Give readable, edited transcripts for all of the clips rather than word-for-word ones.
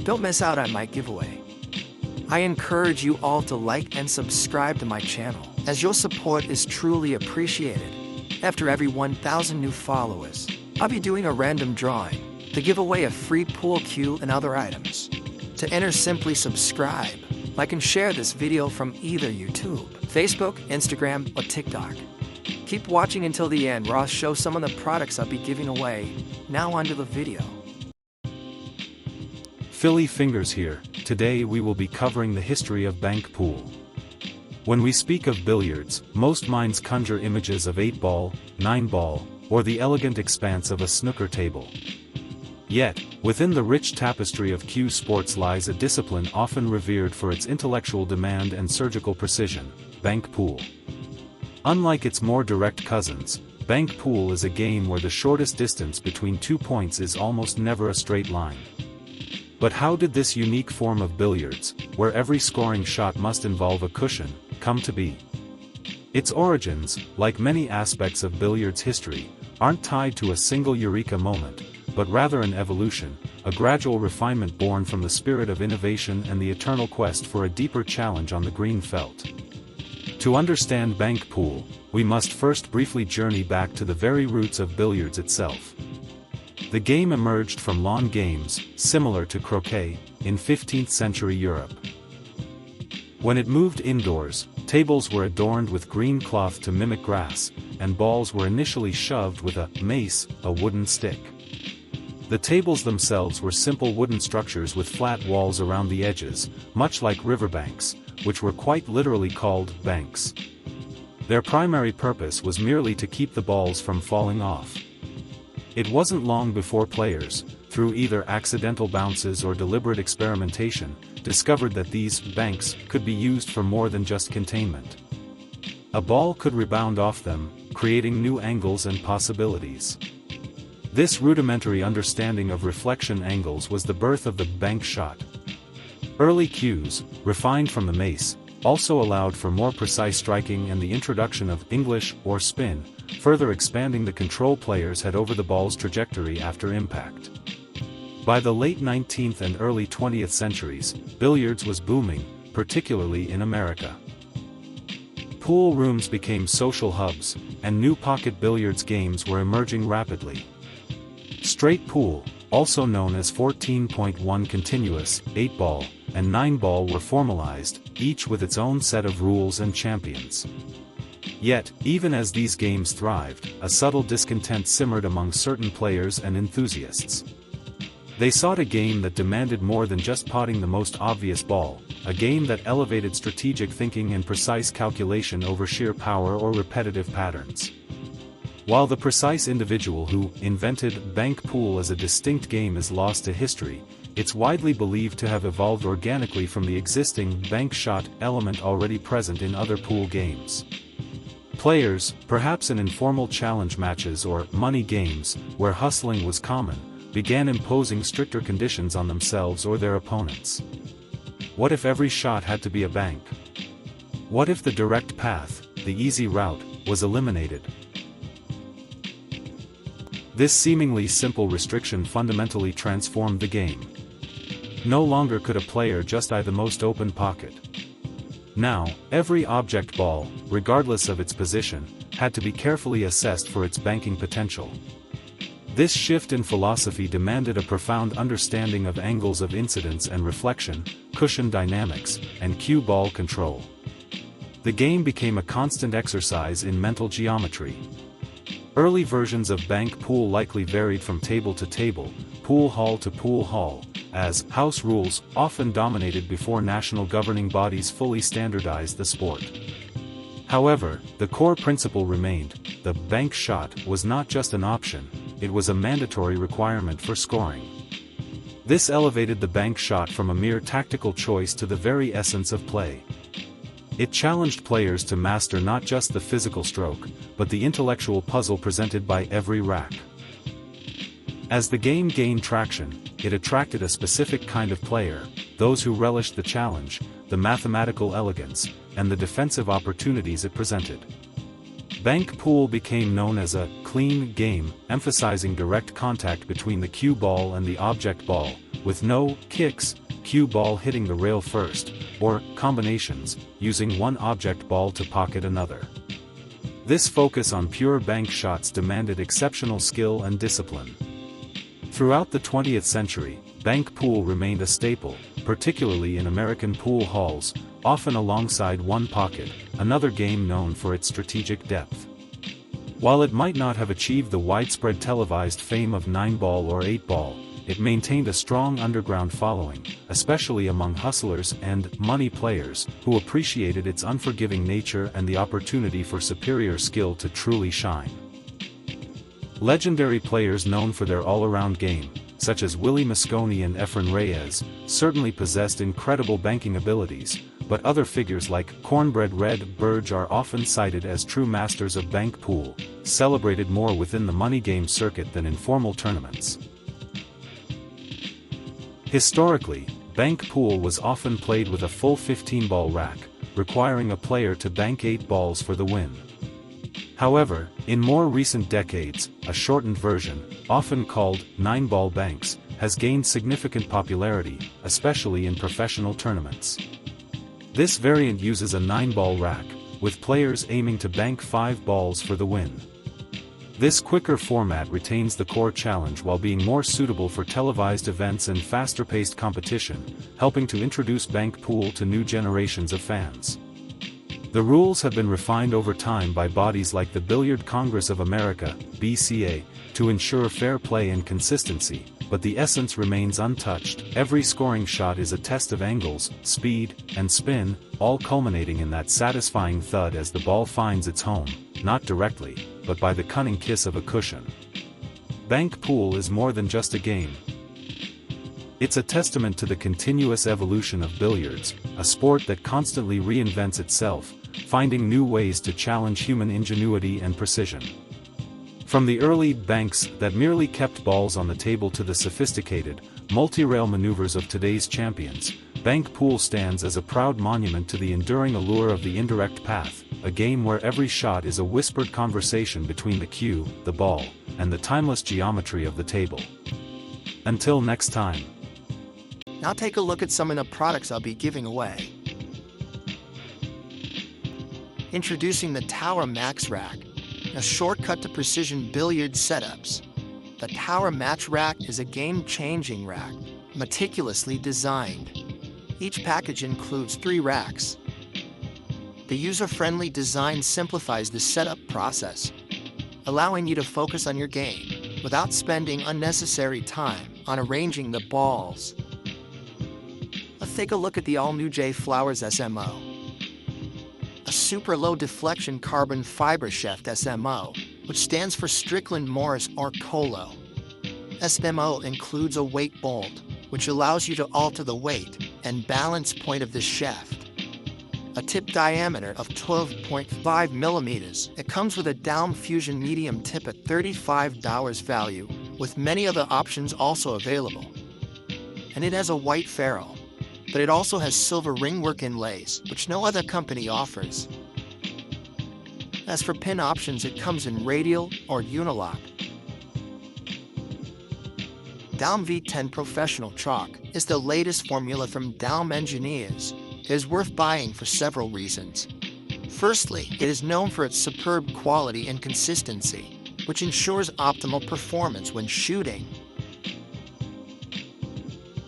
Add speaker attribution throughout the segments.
Speaker 1: Don't miss out on my giveaway. I encourage you all to like and subscribe to my channel, as your support is truly appreciated. After every 1,000 new followers, I'll be doing a random drawing to give away a free pool cue and other items. To enter, simply subscribe, like and share this video from either YouTube, Facebook, Instagram, or TikTok. Keep watching until the end where I'll show some of the products I'll be giving away. Now onto the video.
Speaker 2: Philly Fingers here. Today we will be covering the history of bank pool. When we speak of billiards, most minds conjure images of 8-ball, 9-ball, or the elegant expanse of a snooker table. Yet, within the rich tapestry of cue sports lies a discipline often revered for its intellectual demand and surgical precision: bank pool. Unlike its more direct cousins, bank pool is a game where the shortest distance between 2 points is almost never a straight line. But how did this unique form of billiards, where every scoring shot must involve a cushion, come to be? Its origins, like many aspects of billiards history, aren't tied to a single eureka moment, but rather an evolution, a gradual refinement born from the spirit of innovation and the eternal quest for a deeper challenge on the green felt. To understand bank pool, we must first briefly journey back to the very roots of billiards itself. The game emerged from lawn games, similar to croquet, in 15th century Europe. When it moved indoors, tables were adorned with green cloth to mimic grass, and balls were initially shoved with a mace, a wooden stick. The tables themselves were simple wooden structures with flat walls around the edges, much like riverbanks, which were quite literally called banks. Their primary purpose was merely to keep the balls from falling off. It wasn't long before players, through either accidental bounces or deliberate experimentation, discovered that these banks could be used for more than just containment. A ball could rebound off them, creating new angles and possibilities. This rudimentary understanding of reflection angles was the birth of the bank shot. Early cues, refined from the mace, also allowed for more precise striking and the introduction of English or spin, further expanding the control players had over the ball's trajectory after impact. By the late 19th and early 20th centuries, billiards was booming, particularly in America. Pool rooms became social hubs, and new pocket billiards games were emerging rapidly. Straight pool, also known as 14.1 continuous, 8-ball, and 9-ball were formalized, each with its own set of rules and champions. Yet, even as these games thrived, a subtle discontent simmered among certain players and enthusiasts. They sought a game that demanded more than just potting the most obvious ball, a game that elevated strategic thinking and precise calculation over sheer power or repetitive patterns. While the precise individual who invented bank pool as a distinct game is lost to history, it's widely believed to have evolved organically from the existing bank shot element already present in other pool games. Players, perhaps in informal challenge matches or money games, where hustling was common, began imposing stricter conditions on themselves or their opponents. What if every shot had to be a bank? What if the direct path, the easy route, was eliminated? This seemingly simple restriction fundamentally transformed the game. No longer could a player just eye the most open pocket. Now, every object ball, regardless of its position, had to be carefully assessed for its banking potential. This shift in philosophy demanded a profound understanding of angles of incidence and reflection, cushion dynamics, and cue ball control. The game became a constant exercise in mental geometry. Early versions of bank pool likely varied from table to table, pool hall to pool hall, as house rules often dominated before national governing bodies fully standardized the sport. However, the core principle remained: the bank shot was not just an option, it was a mandatory requirement for scoring. This elevated the bank shot from a mere tactical choice to the very essence of play. It challenged players to master not just the physical stroke, but the intellectual puzzle presented by every rack. As the game gained traction, it attracted a specific kind of player, those who relished the challenge, the mathematical elegance, and the defensive opportunities it presented. Bank pool became known as a clean game, emphasizing direct contact between the cue ball and the object ball, with no kicks, cue ball hitting the rail first, or combinations, using one object ball to pocket another. This focus on pure bank shots demanded exceptional skill and discipline. Throughout the 20th century, bank pool remained a staple, particularly in American pool halls, often alongside one pocket, another game known for its strategic depth. While it might not have achieved the widespread televised fame of 9-ball or 8-ball, it maintained a strong underground following, especially among hustlers and money players, who appreciated its unforgiving nature and the opportunity for superior skill to truly shine. Legendary players known for their all-around game, such as Willie Mosconi and Efren Reyes, certainly possessed incredible banking abilities, but other figures like Cornbread Red Burge are often cited as true masters of bank pool, celebrated more within the money game circuit than in formal tournaments. Historically, bank pool was often played with a full 15-ball rack, requiring a player to bank 8 balls for the win. However, in more recent decades, a shortened version, often called 9-ball banks, has gained significant popularity, especially in professional tournaments. This variant uses a 9-ball rack, with players aiming to bank 5 balls for the win. This quicker format retains the core challenge while being more suitable for televised events and faster-paced competition, helping to introduce bank pool to new generations of fans. The rules have been refined over time by bodies like the Billiard Congress of America, BCA, to ensure fair play and consistency, but the essence remains untouched. Every scoring shot is a test of angles, speed, and spin, all culminating in that satisfying thud as the ball finds its home, not directly, but by the cunning kiss of a cushion. Bank pool is more than just a game. It's a testament to the continuous evolution of billiards, a sport that constantly reinvents itself, finding new ways to challenge human ingenuity and precision. From the early banks that merely kept balls on the table to the sophisticated, multi-rail maneuvers of today's champions, bank pool stands as a proud monument to the enduring allure of the indirect path, a game where every shot is a whispered conversation between the cue, the ball, and the timeless geometry of the table. Until next time.
Speaker 1: Now take a look at some of the products I'll be giving away. Introducing the Tower Max Rack, a shortcut to precision billiard setups. The Tower Max Rack is a game-changing rack, meticulously designed. Each package includes 3 racks. The user-friendly design simplifies the setup process, allowing you to focus on your game without spending unnecessary time on arranging the balls. Let's take a look at the all-new J Flowers SMO. A super low deflection carbon fiber shaft SMO, which stands for Strickland Morris or Colo. SMO includes a weight bolt, which allows you to alter the weight and balance point of the shaft. A tip diameter of 12.5 millimeters. It comes with a Down Fusion medium tip at $35 value, with many other options also available. And it has a white ferrule, but it also has silver ringwork inlays, which no other company offers. As for pin options, it comes in radial or unilock. Daum V10 Professional Chalk is the latest formula from Daum engineers. It is worth buying for several reasons. Firstly, it is known for its superb quality and consistency, which ensures optimal performance when shooting.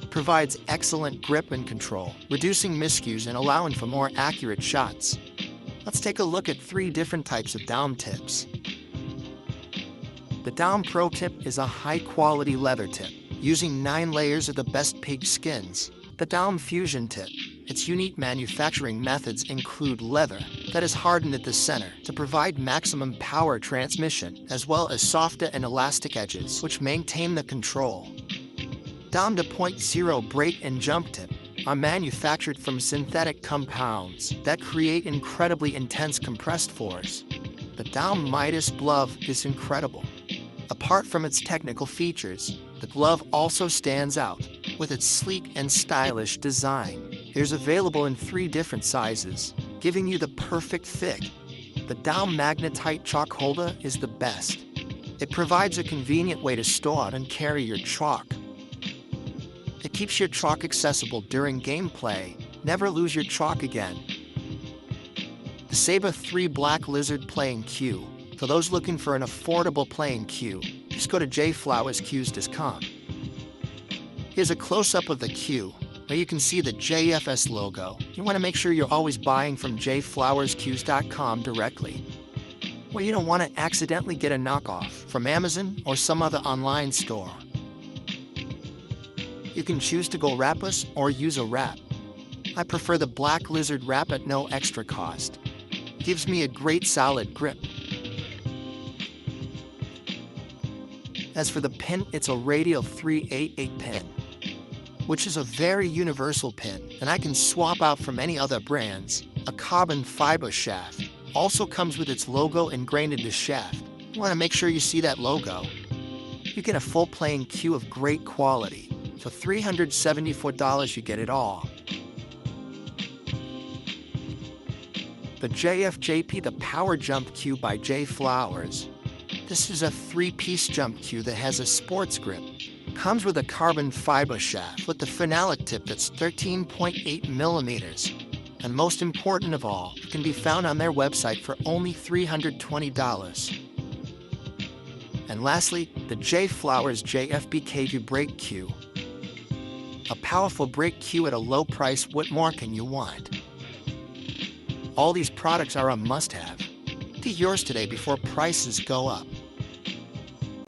Speaker 1: Provides excellent grip and control, reducing miscues and allowing for more accurate shots. Let's take a look at 3 different types of Daum tips. The Daum Pro tip is a high-quality leather tip, using 9 layers of the best pig skins. The Daum Fusion tip. Its unique manufacturing methods include leather that is hardened at the center to provide maximum power transmission, as well as softer and elastic edges, which maintain the control. Daum .0 break and jump tip are manufactured from synthetic compounds that create incredibly intense compressed force. The Daum Midas glove is incredible. Apart from its technical features, the glove also stands out with its sleek and stylish design. It is available in 3 different sizes, giving you the perfect fit. The Daum Magnetite chalk holder is the best. It provides a convenient way to store and carry your chalk. It keeps your chalk accessible during gameplay. Never lose your chalk again. The Sabre 3 Black Lizard Playing Cue. For those looking for an affordable playing cue, just go to jflowerscues.com. Here's a close-up of the cue, where you can see the JFS logo. You want to make sure you're always buying from jflowerscues.com directly, where you don't want to accidentally get a knockoff from Amazon or some other online store. You can choose to go wrapless or use a wrap. I prefer the Black Lizard wrap at no extra cost. Gives me a great solid grip. As for the pin, it's a radial 388 pin, which is a very universal pin, and I can swap out from any other brands. A carbon fiber shaft also comes with its logo ingrained in the shaft. You want to make sure you see that logo. You get a full playing cue of great quality. For $374, you get it all. The JFJP, the Power Jump Cue by J Flowers. This is a 3-piece jump cue that has a sports grip. Comes with a carbon fiber shaft with the phenolic tip that's 13.8 millimeters. And most important of all, it can be found on their website for only $320. And lastly, the J Flowers JFBKV Break Cue. A powerful break cue at a low price. What more can you want? All these products are a must-have. Get yours today before prices go up.